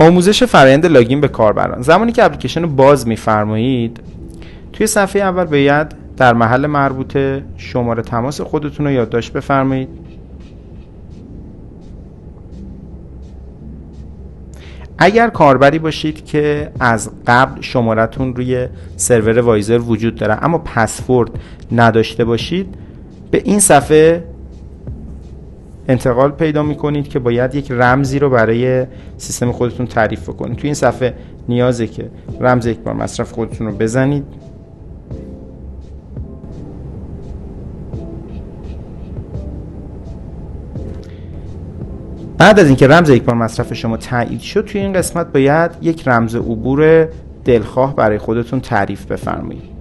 آموزش فرآیند لاگین به کاربران. زمانی که اپلیکیشن رو باز می‌فرمایید، توی صفحه اول باید در محل مربوطه شماره تماس خودتون رو یادداشت بفرمایید. اگر کاربری باشید که از قبل شمارتون روی سرور وایزر وجود داره اما پسورد نداشته باشید، به این صفحه انتقال پیدا میکنید که باید یک رمزی رو برای سیستم خودتون تعریف کنید. توی این صفحه نیازه که رمز یک بار مصرف خودتون رو بزنید. بعد از اینکه رمز یک بار مصرف شما تایید شد، توی این قسمت باید یک رمز عبور دلخواه برای خودتون تعریف بفرمایید.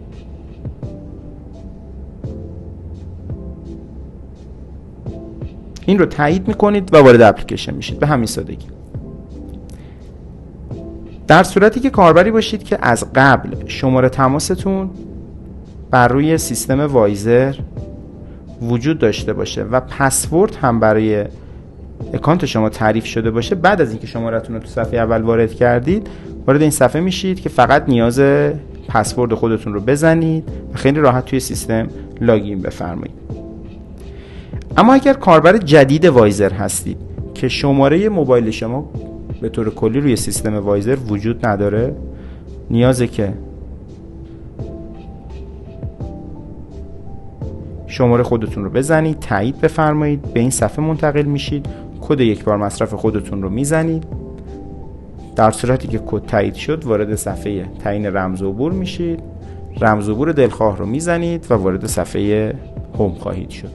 این رو تایید میکنید و وارد اپلیکیشن میشید. به همین سادگی. در صورتی که کاربری باشید که از قبل شماره تماستون بر روی سیستم وایزر وجود داشته باشه و پسورد هم برای اکانت شما تعریف شده باشه، بعد از اینکه شماره‌تون رو تو صفحه اول وارد کردید، وارد این صفحه میشید که فقط نیاز پسورد خودتون رو بزنید و خیلی راحت توی سیستم لاگین بفرمایید. اما اگر کاربر جدید وایزر هستید که شماره موبایل شما به طور کلی روی سیستم وایزر وجود نداره، نیازه که شماره خودتون رو بزنید، تایید بفرمایید، به این صفحه منتقل میشید، کد یک بار مصرف خودتون رو میزنید. در صورتی که کد تایید شد، وارد صفحه تعیین رمز عبور میشید، رمز عبور دلخواه رو میزنید و وارد صفحه هوم خواهید شد.